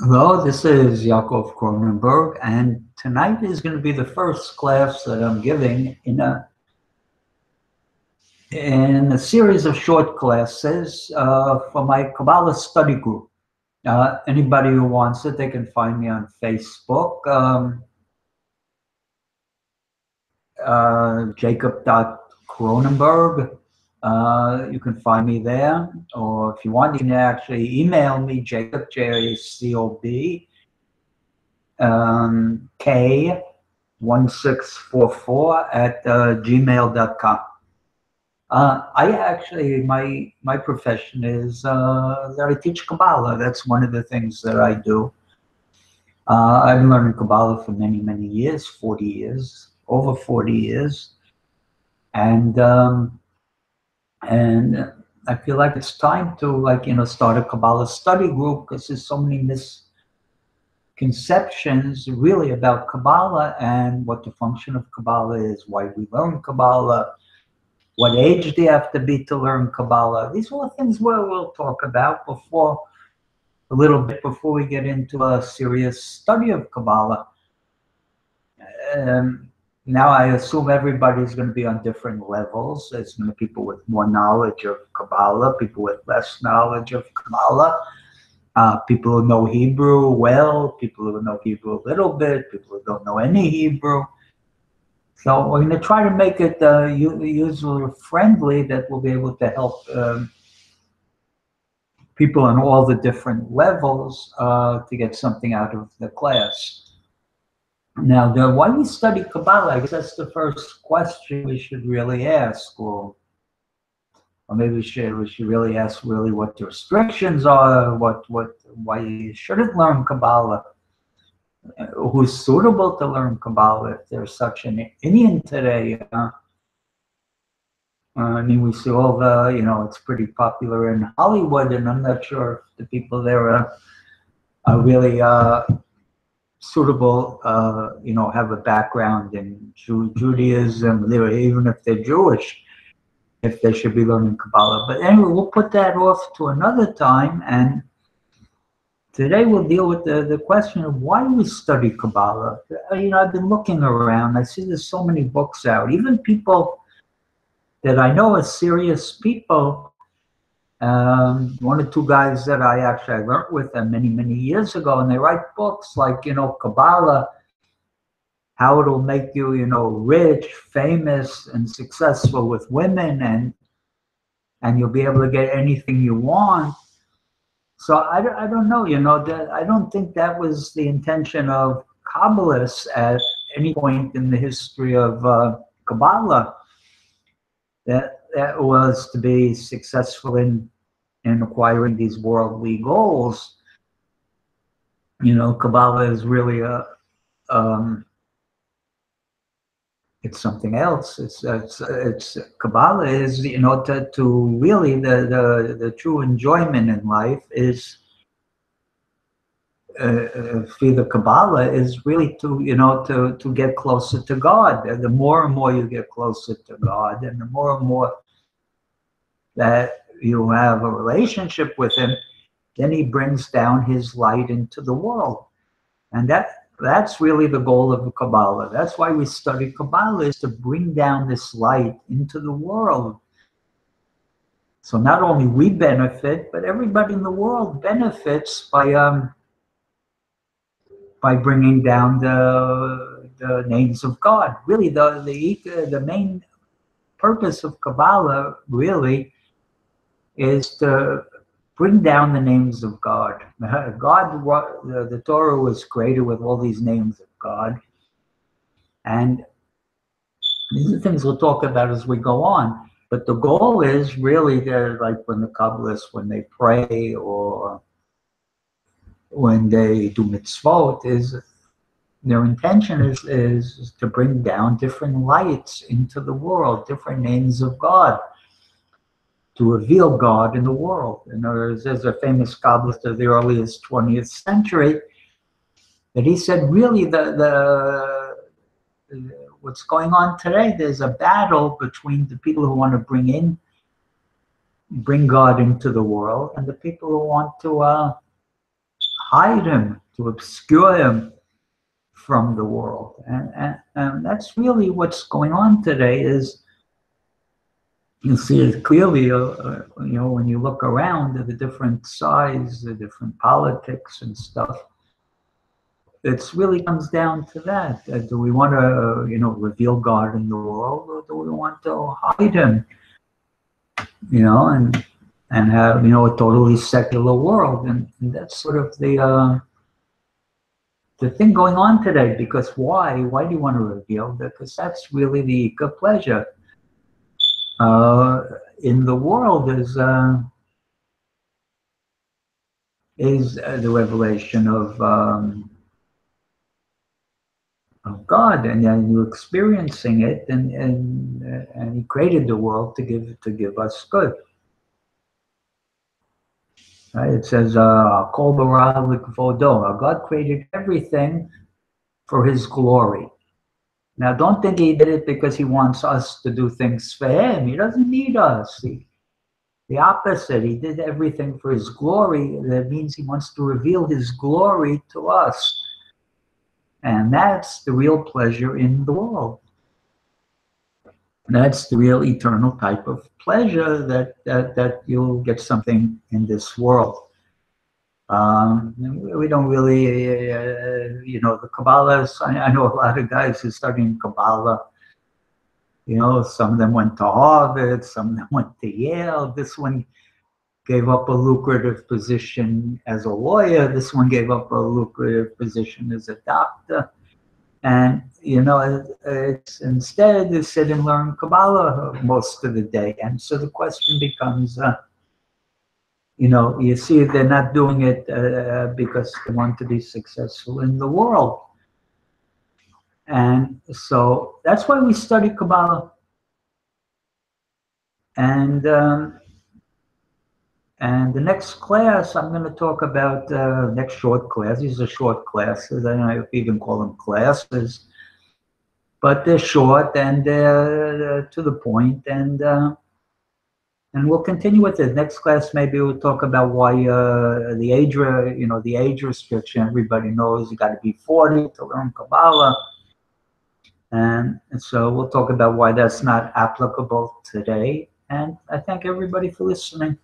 Hello, this is Yaakov Cronenberg, and tonight is going to be the first class that I'm giving in a series of short classes for my Kabbalah study group. Anybody who wants it, they can find me on Facebook, Jacob.Cronenberg. You can find me there, or if you want, you can actually email me, Jacob, Jacob, K1644 at gmail.com. I actually, my profession is that I teach Kabbalah. That's one of the things that I do. I've been learning Kabbalah for many, many years, 40 years, over 40 years. And I feel like it's time to, start a Kabbalah study group, because there's so many misconceptions really about Kabbalah and what the function of Kabbalah is, why we learn Kabbalah, what age do you have to be to learn Kabbalah. These are all things we'll talk about a little bit before we get into a serious study of Kabbalah. Now I assume everybody's going to be on different levels. There's going to be people with more knowledge of Kabbalah, people with less knowledge of Kabbalah, people who know Hebrew well, people who know Hebrew a little bit, people who don't know any Hebrew. So we're going to try to make it user-friendly, that we'll be able to help people on all the different levels to get something out of the class. Now, why we study Kabbalah, I guess that's the first question we should really ask, or maybe we should really ask what the restrictions are, why you shouldn't learn Kabbalah, who's suitable to learn Kabbalah, if there's such an Indian today. I mean, we see all the, it's pretty popular in Hollywood, and I'm not sure if the people there are really suitable, have a background in Judaism, even if they're Jewish, if they should be learning Kabbalah. But anyway, we'll put that off to another time, and today we'll deal with the question of why we study Kabbalah. I've been looking around, I see there's so many books out, even people that I know are serious people. One or two guys that I learned with them many, many years ago, and they write books like, Kabbalah, how it'll make you, rich, famous, and successful with women, and you'll be able to get anything you want. So I don't know, that I don't think that was the intention of Kabbalists at any point in the history of Kabbalah. That was to be successful in acquiring these worldly goals. Kabbalah is really it's something else. It's Kabbalah is, to really the true enjoyment in life is through the Kabbalah is really to get closer to God. And the more and more you get closer to God, and the more and more that you have a relationship with Him, then He brings down His light into the world. And that's really the goal of Kabbalah. That's why we study Kabbalah, is to bring down this light into the world. So not only we benefit, but everybody in the world benefits by bringing down the names of God. Really, the main purpose of Kabbalah really is to bring down the names of God. The Torah was created with all these names of God, and these are things we'll talk about as we go on. But the goal is really, like when the Kabbalists, when they pray or when they do mitzvot, is their intention is to bring down different lights into the world, different names of God, to reveal God in the world. In other words, there's a famous Kabbalist of the earliest 20th century that he said, really, what's going on today, there's a battle between the people who want to bring God into the world, and the people who want to hide him, to obscure him from the world. And that's really what's going on today. Is you see it clearly, when you look around at the different sides, the different politics and stuff. It really comes down to that. Do we want to, reveal God in the world, or do we want to hide him, and have, a totally secular world? And that's sort of the thing going on today. Because why? Why do you want to reveal? Because that's really the ego pleasure. In the world is the revelation of God, and then you experiencing it, and He created the world to give us good. Right? It says, "Kol bara likvodo." God created everything for His glory. Now, don't think He did it because He wants us to do things for Him. He doesn't need us. The opposite. He did everything for His glory. That means He wants to reveal His glory to us. And that's the real pleasure in the world. That's the real eternal type of pleasure, that you'll get something in this world. We don't really, the Kabbalah. I know a lot of guys who are studying Kabbalah. Some of them went to Harvard, some of them went to Yale. This one gave up a lucrative position as a lawyer. This one gave up a lucrative position as a doctor. And, it's instead they sit and learn Kabbalah most of the day. And so the question becomes, you see they're not doing it because they want to be successful in the world. And so that's why we study Kabbalah. And the next class, I'm going to talk about next short class. These are short classes. I don't know if you even call them classes, but they're short and they're to the point. And we'll continue with it. Next class, maybe we'll talk about why the age restriction. Everybody knows you got to be 40 to learn Kabbalah. And so we'll talk about why that's not applicable today. And I thank everybody for listening.